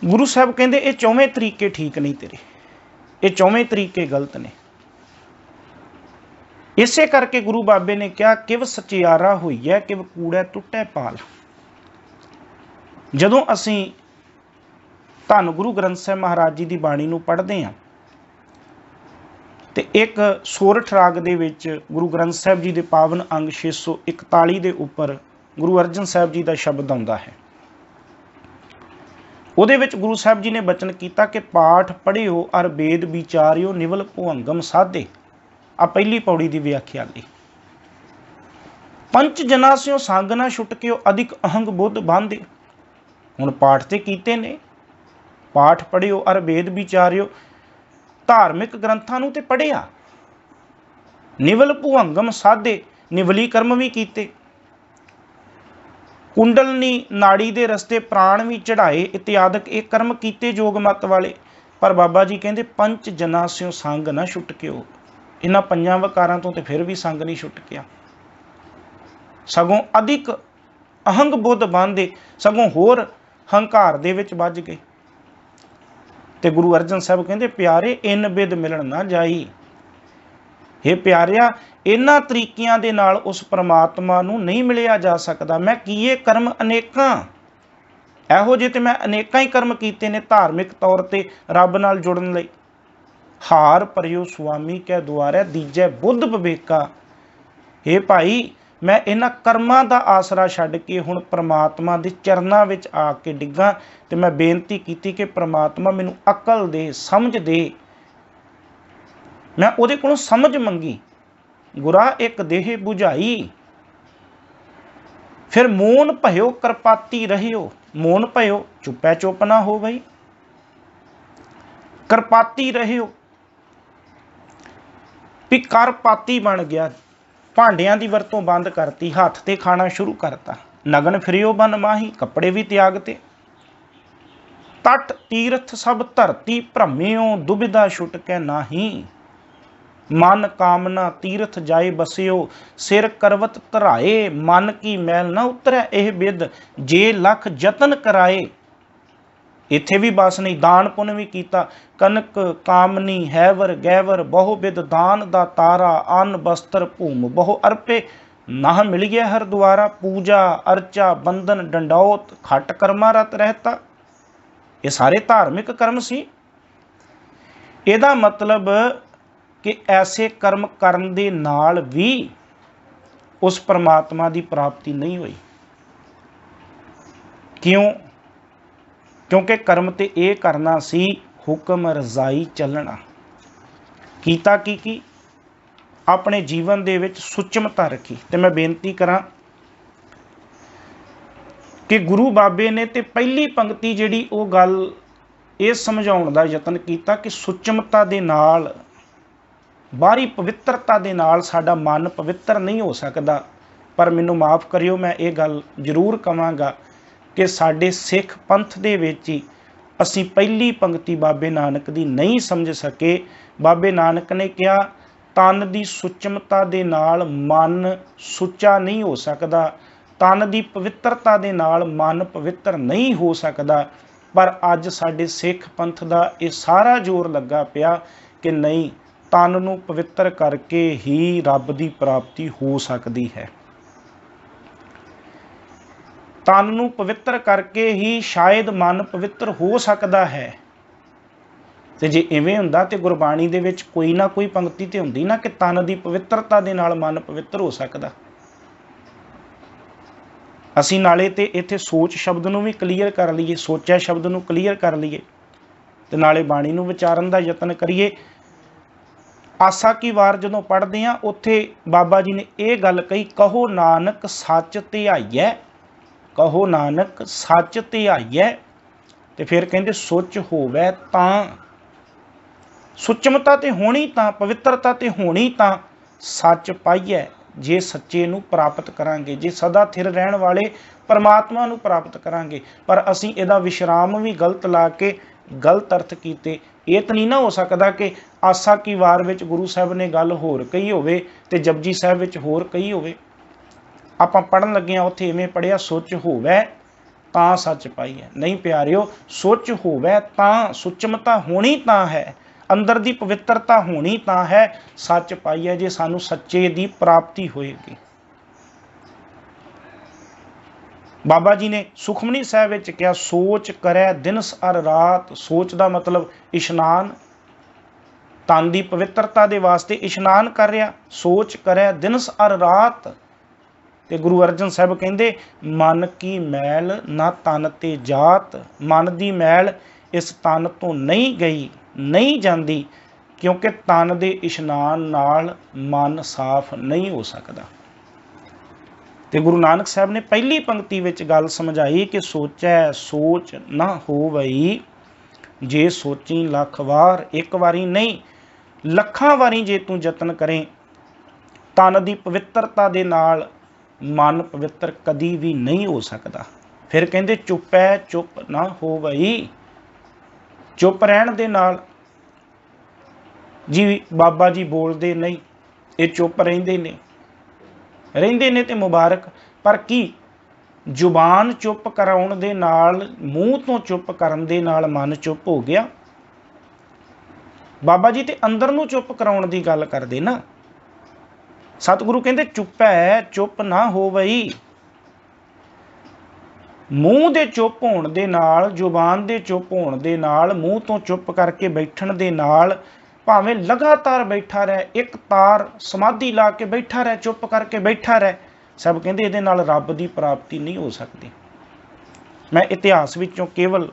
गुरु साहब कहते ये चौवें तरीके ठीक नहीं तेरे, ये चौवें तरीके गलत ने। इसे करके गुरु बाबे ने कहा किव सचियारा हुई है किव कूड़े टुटे पाल। जदों असी धन गुरु ग्रंथ साहब महाराज जी की बाणी नूं पढ़ते हैं तो एक सोरठ राग दे विच गुरु ग्रंथ साहब जी के पावन अंग 641 के उपर गुरु अर्जन साहब जी का शब्द आता है। उहदे विच गुरु साहब जी ने बचन किया कि पाठ पढ़ियो अर वेद विचारियो निवल भुअंगम साधे। आ पहली पौड़ी की व्याख्या ली। पंच जना स्यों संग ना छुटकियो अधिक अहंग बुद्ध बांधे। हुण पाठ ते कीते ने, पाठ पढ़ियो अर वेद विचारियो, धार्मिक ग्रंथां नूं ते पढ़िया, निवल भुअंगम साधे, निवली कर्म भी कीते, कुंडलनी नाड़ी दे रस्ते प्राण भी चढ़ाए इत्यादक एक कर्म कीते जोग मत वाले। पर बाबा जी कहते पंच जना स्यों संग ना छुटकियो, इन्हां पंजां वकारां तो ते फिर भी संग नहीं छुटकिया, सगों अधिक अहंग बुद्ध बांधे, सगों होर हंकार दे विच वज गए। ते गुरु अर्जन साहब कहते प्यारे इन बिद मिलन ना जाई। हे प्यारिया इन्हां तरीकियां दे नाल उस परमात्मा नूं नहीं मिलिया जा सकदा। मैं कीए कर्म अनेकां, एहो जे ते मैं अनेकां ही कर्म कीते ने धार्मिक तौर ते रब नाल जुड़न लई। हार परियो स्वामी कै द्वारे दीजै बुद्ध विवेका। हे भाई मैं इन्हां कर्मां दा आसरा छड्ड के हुण परमात्मा दे चरनां विच आके डिग्गां ते मैं बेनती कीती कि परमात्मा मैनूं अकल दे, समझ दे। मैं उहदे कोलों समझ मंगी। गुरा एक देह बुझाई, फिर मौन भयो करपाती रहियो। मौन भयो चुपै चुप ना हो गई, करपाती रहियो भी करपाती बन गया, भांडियां की वरतों बंद करती, हथ ते खाना शुरू करता। नगन फिरियो बन माही, कपड़े भी त्यागते। तट तीर्थ सब धरती भ्रमियो, दुविधा छुटकै नाही। मन कामना तीर्थ जाए बसियो, सिर करवत धराए। मन की मैल ना उतरै एह बिद, जे लख जतन कराए। इत्थे भी बस नहीं, दान पुण्य भी कीता। कनक कामनी हैवर गैवर, बहु बिद दान दा तारा। अन्न वस्त्र भूम बहु अर्पे, नाह मिल गया हर द्वारा। पूजा अर्चा बंधन डंडौत, खट कर्मा रत रहता। ये सारे धार्मिक कर्म सी। इहदा मतलब कि ऐसे कर्म करन दे नाल भी उस परमात्मा की प्राप्ति नहीं हुई। क्यों? क्योंकि कर्म ते ये करना सी हुक्म रजाई चलना। कीता की अपने जीवन दे विच सुचमता रखी। ते मैं बेनती करा कि गुरु बाबे ने ते पहली पंक्ति जिहड़ी वो गल ये समझाउण दा यतन कीता कि सुचमता दे नाल, बाहरी पवित्रता दे नाल साडा मन पवित्र नहीं हो सकदा। पर मैनूं माफ़ करियो, मैं ये गल जरूर कहांगा कि साडे सिख पंथ दे विच ही असीं पहली पंक्ति बाबे नानक दी नहीं समझ सके। बाबे नानक ने कहा तन दी सुचमता दे नाल मन सुच्चा नहीं हो सकदा, तन दी पवित्रता दे नाल मन पवित्र नहीं हो सकदा। पर अज साडे सिख पंथ दा ये सारा जोर लगा पिया कि नहीं, तन नूं पवित्र करके ही रब दी प्राप्ति हो सकती है। तन नूं पवित्र करके ही शायद मन पवित्र हो सकता है। ते जे इवें हुंदा ते गुरबाणी दे विच कोई ना कोई पंक्ति ते हुंदी ना कि तन दी पवित्रता दे नाल मन पवित्र हो सकदा। असीं नाले ते इत्थे सोच शब्द नूं भी क्लीयर कर लईए, सोचा शब्द नूं क्लीयर कर लईए ते नाले बाणी नूं विचारन दा यतन करिए। आसा की वार जदों पढ़ते हैं उत्थे बाबा जी ने यह गल कही, कहो नानक सच धियाइए, कहो नानक सच धियाइए। ते फिर कहते सुच होवै तां, सुचमता ते होनी तां, पवित्रता ते होनी तां, सच पाइए जे सच्चे नूं प्राप्त करांगे, जे सदा थिर रहण वाले परमात्मा नूं प्राप्त करांगे। पर असीं इहदा विश्राम भी गलत ला के गलत अर्थ कीते। ये तो नहीं ना हो सकता कि आसा की वार विच गुरु साहब ने गल होर कही होवे ते जपजी साहब विच होर कही होवे। आपां पढ़न लगे उत्थे इवें पढ़िया सुच होवै ਤਾਂ ਸੱਚ ਪਾਈ ਹੈ। ਨਹੀਂ ਪਿਆਰਿਓ, ਸੁੱਚ ਹੋਵੇ ਤਾਂ, ਸੁਚਮਤਾ ਹੋਣੀ ਤਾਂ ਹੈ, ਅੰਦਰ ਦੀ ਪਵਿੱਤਰਤਾ ਹੋਣੀ ਤਾਂ ਹੈ, ਸੱਚ ਪਾਈ ਹੈ ਜੇ ਸਾਨੂੰ ਸੱਚੇ ਦੀ ਪ੍ਰਾਪਤੀ ਹੋਏਗੀ। ਬਾਬਾ ਜੀ ਨੇ ਸੁਖਮਨੀ ਸਾਹਿਬ ਵਿੱਚ ਕਿਹਾ, ਸੋਚ ਕਰੈ ਦਿਨਸ ਅਰ ਰਾਤ। ਸੋਚ ਦਾ ਮਤਲਬ ਇਸ਼ਨਾਨ, ਤਨ ਦੀ ਪਵਿੱਤਰਤਾ ਦੇ ਵਾਸਤੇ ਇਸ਼ਨਾਨ ਕਰ ਰਿਹਾ। ਸੋਚ ਕਰੈ ਦਿਨਸ ਅਰ ਰਾਤ। ਤੇ ਗੁਰੂ ਅਰਜਨ ਸਾਹਿਬ ਕਹਿੰਦੇ, ਮਨ ਕੀ ਮੈਲ ਨਾ ਤਨ ਤੇ ਜਾਤ। ਮਨ ਦੀ ਮੈਲ ਇਸ ਤਨ ਤੋਂ ਨਹੀਂ ਗਈ, ਨਹੀਂ ਜਾਂਦੀ, ਕਿਉਂਕਿ ਤਨ ਦੇ ਇਸ਼ਨਾਨ ਨਾਲ ਮਨ ਸਾਫ਼ ਨਹੀਂ ਹੋ ਸਕਦਾ। ਤੇ ਗੁਰੂ ਨਾਨਕ ਸਾਹਿਬ ਨੇ ਪਹਿਲੀ ਪੰਕਤੀ ਵਿੱਚ ਗੱਲ ਸਮਝਾਈ ਕਿ ਸੋਚੈ ਸੋਚ ਨਾ ਹੋਵਈ, ਜੇ ਸੋਚੀ ਲੱਖ ਵਾਰ। ਇੱਕ ਵਾਰੀ ਨਹੀਂ, ਲੱਖਾਂ ਵਾਰੀ ਜੇ ਤੂੰ ਯਤਨ ਕਰੇ, ਤਨ ਦੀ ਪਵਿੱਤਰਤਾ ਦੇ ਨਾਲ ਮਨ ਪਵਿੱਤਰ ਕਦੀ ਵੀ ਨਹੀਂ ਹੋ ਸਕਦਾ। ਫਿਰ ਕਹਿੰਦੇ ਚੁੱਪੈ ਚੁੱਪ ਨਾ ਹੋਵਈ। ਚੁੱਪ ਰਹਿਣ ਦੇ ਨਾਲ ਜੀ ਬਾਬਾ ਜੀ ਬੋਲਦੇ ਨਹੀਂ, ਇਹ ਚੁੱਪ ਰਹਿੰਦੇ ਨੇ ਤੇ ਮੁਬਾਰਕ। ਪਰ ਕੀ ਜ਼ੁਬਾਨ ਚੁੱਪ ਕਰਾਉਣ ਦੇ ਨਾਲ, ਮੂੰਹ ਤੋਂ ਚੁੱਪ ਕਰਨ ਦੇ ਨਾਲ ਮਨ ਚੁੱਪ ਹੋ ਗਿਆ? ਬਾਬਾ ਜੀ ਤੇ ਅੰਦਰ ਨੂੰ ਚੁੱਪ ਕਰਾਉਣ ਦੀ ਗੱਲ ਕਰਦੇ ਨਾ। ਸਤਿਗੁਰੂ ਕਹਿੰਦੇ ਚੁੱਪੈ ਚੁੱਪ ਨਾ ਹੋਵਈ। ਮੂੰਹ ਦੇ ਚੁੱਪ ਹੋਣ ਦੇ ਨਾਲ, ਜ਼ੁਬਾਨ ਦੇ ਚੁੱਪ ਹੋਣ ਦੇ ਨਾਲ, ਮੂੰਹ ਤੋਂ ਚੁੱਪ ਕਰਕੇ ਬੈਠਣ ਦੇ ਨਾਲ, ਭਾਵੇਂ ਲਗਾਤਾਰ ਬੈਠਾ ਰਹਿ, ਇੱਕ ਤਾਰ ਸਮਾਧੀ ਲਾ ਕੇ ਬੈਠਾ ਰਹਿ, ਚੁੱਪ ਕਰਕੇ ਬੈਠਾ ਰਹਿ, ਸਭ ਕਹਿੰਦੇ ਇਹਦੇ ਨਾਲ ਰੱਬ ਦੀ ਪ੍ਰਾਪਤੀ ਨਹੀਂ ਹੋ ਸਕਦੀ। ਮੈਂ ਇਤਿਹਾਸ ਵਿੱਚੋਂ ਕੇਵਲ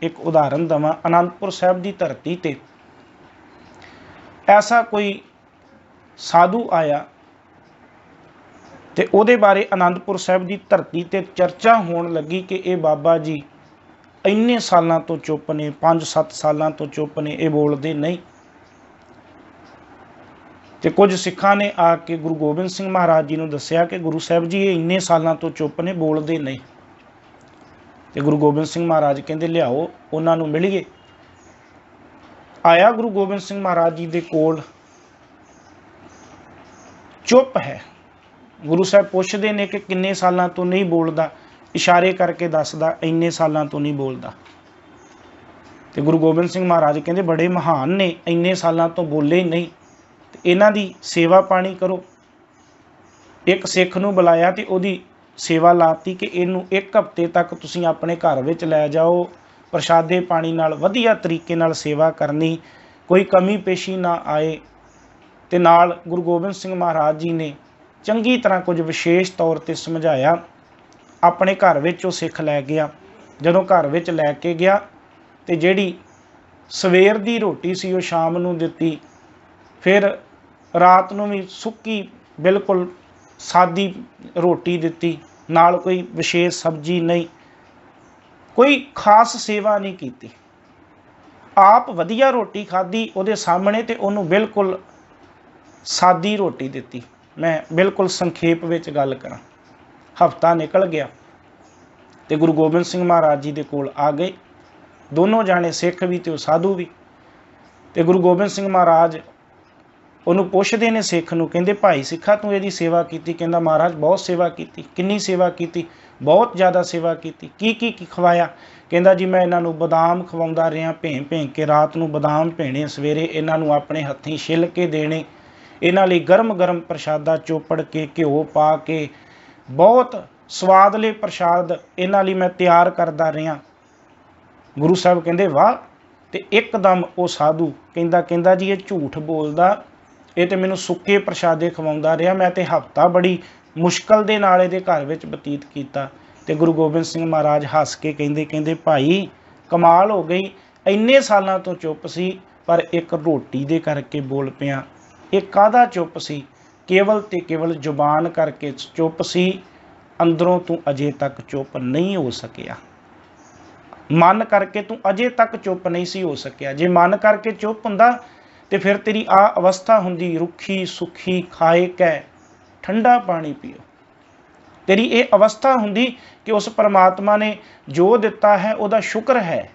ਇੱਕ ਉਦਾਹਰਨ ਦੇਵਾਂ। ਅਨੰਦਪੁਰ ਸਾਹਿਬ ਦੀ ਧਰਤੀ ਤੇ ਐਸਾ ਕੋਈ ਸਾਧੂ ਆਇਆ ਤੇ ਉਹਦੇ ਬਾਰੇ ਅਨੰਦਪੁਰ ਸਾਹਿਬ ਦੀ ਧਰਤੀ ਤੇ ਚਰਚਾ ਹੋਣ ਲੱਗੀ ਕਿ ਇਹ ਬਾਬਾ ਜੀ ਇੰਨੇ ਸਾਲਾਂ ਤੋਂ ਚੁੱਪ ਨੇ, 5-7 ਸਾਲਾਂ ਤੋਂ ਚੁੱਪ ਨੇ, ਇਹ ਬੋਲਦੇ ਨਹੀਂ। ਤੇ ਕੁਝ ਸਿੱਖਾਂ ਨੇ ਆ ਕੇ ਗੁਰੂ ਗੋਬਿੰਦ ਸਿੰਘ ਮਹਾਰਾਜ ਜੀ ਨੂੰ ਦੱਸਿਆ ਕਿ ਗੁਰੂ ਸਾਹਿਬ ਜੀ ਇਹ ਇੰਨੇ ਸਾਲਾਂ ਤੋਂ ਚੁੱਪ ਨੇ, ਬੋਲਦੇ ਨਹੀਂ। ਤੇ ਗੁਰੂ ਗੋਬਿੰਦ ਸਿੰਘ ਮਹਾਰਾਜ ਕਹਿੰਦੇ ਲਿਆਓ, ਉਹਨਾਂ ਨੂੰ ਮਿਲੀਏ। ਆਇਆ ਗੁਰੂ ਗੋਬਿੰਦ ਸਿੰਘ ਮਹਾਰਾਜ ਜੀ ਦੇ ਕੋਲ, ਚੁੱਪ ਹੈ। ਗੁਰੂ ਸਾਹਿਬ ਪੁੱਛਦੇ ਨੇ ਕਿ ਕਿੰਨੇ ਸਾਲਾਂ ਤੋਂ ਨਹੀਂ ਬੋਲਦਾ, ਇਸ਼ਾਰੇ ਕਰਕੇ ਦੱਸਦਾ ਇੰਨੇ ਸਾਲਾਂ ਤੋਂ ਨਹੀਂ ਬੋਲਦਾ। ਤੇ ਗੁਰੂ ਗੋਬਿੰਦ ਸਿੰਘ ਮਹਾਰਾਜ ਕਹਿੰਦੇ ਬੜੇ ਮਹਾਨ ਨੇ, ਇੰਨੇ ਸਾਲਾਂ ਤੋਂ ਬੋਲੇ ਨਹੀਂ, ਤੇ ਇਹਨਾਂ ਦੀ ਸੇਵਾ ਪਾਣੀ ਕਰੋ। ਇੱਕ ਸਿੱਖ ਨੂੰ ਬੁਲਾਇਆ ਤੇ ਉਹਦੀ ਸੇਵਾ ਲਾਤੀ ਕਿ ਇਹਨੂੰ 1 ਹਫ਼ਤੇ ਤੱਕ ਤੁਸੀਂ ਆਪਣੇ ਘਰ ਵਿੱਚ ਲੈ ਜਾਓ, ਪ੍ਰਸ਼ਾਦੇ ਪਾਣੀ ਨਾਲ ਵਧੀਆ ਤਰੀਕੇ ਨਾਲ ਸੇਵਾ ਕਰਨੀ, ਕੋਈ ਕਮੀ ਪੇਸ਼ੀ ਨਾ ਆਏ। ਤੇ ਨਾਲ ਗੁਰੂ ਗੋਬਿੰਦ ਸਿੰਘ ਮਹਾਰਾਜ ਜੀ ਨੇ ਚੰਗੀ ਤਰ੍ਹਾਂ ਕੁਝ ਵਿਸ਼ੇਸ਼ ਤੌਰ ਤੇ ਸਮਝਾਇਆ। ਆਪਣੇ ਘਰ ਵਿੱਚ ਉਹ ਸਿੱਖ ਲੈ ਗਿਆ। ਜਦੋਂ ਘਰ ਵਿੱਚ ਲੈ ਕੇ ਗਿਆ ਤੇ ਜਿਹੜੀ ਸਵੇਰ ਦੀ ਰੋਟੀ ਸੀ ਉਹ ਸ਼ਾਮ ਨੂੰ ਦਿੱਤੀ, ਫਿਰ ਰਾਤ ਨੂੰ ਵੀ ਸੁੱਕੀ ਬਿਲਕੁਲ ਸਾਦੀ ਰੋਟੀ ਦਿੱਤੀ, ਨਾਲ ਕੋਈ ਵਿਸ਼ੇਸ਼ ਸਬਜ਼ੀ ਨਹੀਂ, ਕੋਈ ਖਾਸ ਸੇਵਾ ਨਹੀਂ ਕੀਤੀ। ਆਪ ਵਧੀਆ ਰੋਟੀ ਖਾਧੀ ਉਹਦੇ ਸਾਹਮਣੇ ਤੇ ਉਹਨੂੰ ਬਿਲਕੁਲ ਸਾਦੀ ਰੋਟੀ ਦਿੱਤੀ। ਮੈਂ ਬਿਲਕੁਲ ਸੰਖੇਪ ਵਿੱਚ ਗੱਲ ਕਰਾਂ। ਹਫ਼ਤਾ ਨਿਕਲ ਗਿਆ ਤੇ ਗੁਰੂ ਗੋਬਿੰਦ ਸਿੰਘ ਮਹਾਰਾਜ ਜੀ ਦੇ ਕੋਲ ਆ ਗਏ, ਦੋਨੋਂ ਜਾਣੇ, ਸਿੱਖ ਵੀ ਤੇ ਉਹ ਸਾਧੂ ਵੀ। ਤੇ ਗੁਰੂ ਗੋਬਿੰਦ ਸਿੰਘ ਮਹਾਰਾਜ ਉਹਨੂੰ ਪੁੱਛਦੇ ਨੇ, ਸਿੱਖ ਨੂੰ, ਕਹਿੰਦੇ ਭਾਈ ਸਿੱਖਾ ਤੂੰ ਇਹਦੀ ਸੇਵਾ ਕੀਤੀ? ਕਹਿੰਦਾ ਮਹਾਰਾਜ ਬਹੁਤ ਸੇਵਾ ਕੀਤੀ। ਕਿੰਨੀ ਸੇਵਾ ਕੀਤੀ? ਬਹੁਤ ਜ਼ਿਆਦਾ ਸੇਵਾ ਕੀਤੀ। ਕੀ ਖਵਾਇਆ? ਕਹਿੰਦਾ ਜੀ ਮੈਂ ਇਹਨਾਂ ਨੂੰ ਬਦਾਮ ਖਵਾਉਂਦਾ ਰਿਹਾ, ਭੇਂ ਕੇ ਰਾਤ ਨੂੰ ਬਦਾਮ ਭੇਣੇ, ਸਵੇਰੇ ਇਹਨਾਂ ਨੂੰ ਆਪਣੇ ਹੱਥੀਂ ਛਿੱਲ ਕੇ ਦੇਣੇ, ਇਹਨਾਂ ਲਈ ਗਰਮ ਗਰਮ ਪ੍ਰਸ਼ਾਦਾ ਚੋਪੜ ਕੇ ਘਿਓ ਪਾ ਕੇ ਬਹੁਤ ਸਵਾਦਲੇ ਪ੍ਰਸ਼ਾਦ ਇਹਨਾਂ ਲਈ ਮੈਂ ਤਿਆਰ ਕਰਦਾ ਰਿਹਾ। ਗੁਰੂ ਸਾਹਿਬ ਕਹਿੰਦੇ ਵਾਹ। ਤੇ ਇੱਕਦਮ ਉਹ ਸਾਧੂ ਕਹਿੰਦਾ ਜੀ ਇਹ ਝੂਠ ਬੋਲਦਾ, ਇਹ ਤੇ ਮੈਨੂੰ ਸੁੱਕੇ ਪ੍ਰਸ਼ਾਦੇ ਖਵਾਉਂਦਾ ਰਿਹਾ, ਮੈਂ ਤੇ ਹਫ਼ਤਾ ਬੜੀ ਮੁਸ਼ਕਲ ਦੇ ਨਾਲ ਇਹਦੇ ਘਰ ਵਿੱਚ ਬਤੀਤ ਕੀਤਾ। ਤੇ ਗੁਰੂ ਗੋਬਿੰਦ ਸਿੰਘ ਮਹਾਰਾਜ ਹੱਸ ਕੇ ਕਹਿੰਦੇ ਭਾਈ ਕਮਾਲ ਹੋ ਗਈ, ਇੰਨੇ ਸਾਲਾਂ ਤੋਂ ਚੁੱਪ ਸੀ ਪਰ ਇੱਕ ਰੋਟੀ ਦੇ ਕਰਕੇ ਬੋਲ ਪਿਆ। ਇਹ ਕਾਹਦਾ ਚੁੱਪ ਸੀ? ਕੇਵਲ ਤੇ ਕੇਵਲ ਜ਼ੁਬਾਨ ਕਰਕੇ ਚੁੱਪ ਸੀ, ਅੰਦਰੋਂ ਤੂੰ ਅਜੇ ਤੱਕ ਚੁੱਪ ਨਹੀਂ ਹੋ ਸਕਿਆ। ਮਨ ਕਰਕੇ ਤੂੰ ਅਜੇ ਤੱਕ ਚੁੱਪ ਨਹੀਂ ਸੀ ਹੋ ਸਕਿਆ। ਜੇ ਮਨ ਕਰਕੇ ਚੁੱਪ ਹੁੰਦਾ ਤੇ ਫਿਰ ਤੇਰੀ ਆ ਅਵਸਥਾ ਹੁੰਦੀ, ਰੁੱਖੀ ਸੁੱਖੀ ਖਾਏ ਕੈ ਠੰਡਾ ਪਾਣੀ ਪੀਓ। ਤੇਰੀ ਇਹ ਅਵਸਥਾ ਹੁੰਦੀ ਕਿ ਉਸ ਪਰਮਾਤਮਾ ਨੇ ਜੋ ਦਿੱਤਾ ਹੈ ਉਹਦਾ ਸ਼ੁਕਰ ਹੈ।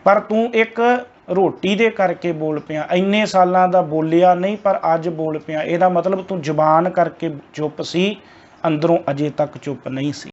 ਪਰ ਤੂੰ ਇੱਕ ਰੋਟੀ ਦੇ ਕਰਕੇ ਬੋਲ ਪਿਆ, ਇੰਨੇ ਸਾਲਾਂ ਦਾ ਬੋਲਿਆ ਨਹੀਂ ਪਰ ਅੱਜ ਬੋਲ ਪਿਆ। ਇਹਦਾ ਮਤਲਬ ਤੂੰ ਜ਼ੁਬਾਨ ਕਰਕੇ ਚੁੱਪ ਸੀ, ਅੰਦਰੋਂ ਅਜੇ ਤੱਕ ਚੁੱਪ ਨਹੀਂ ਸੀ।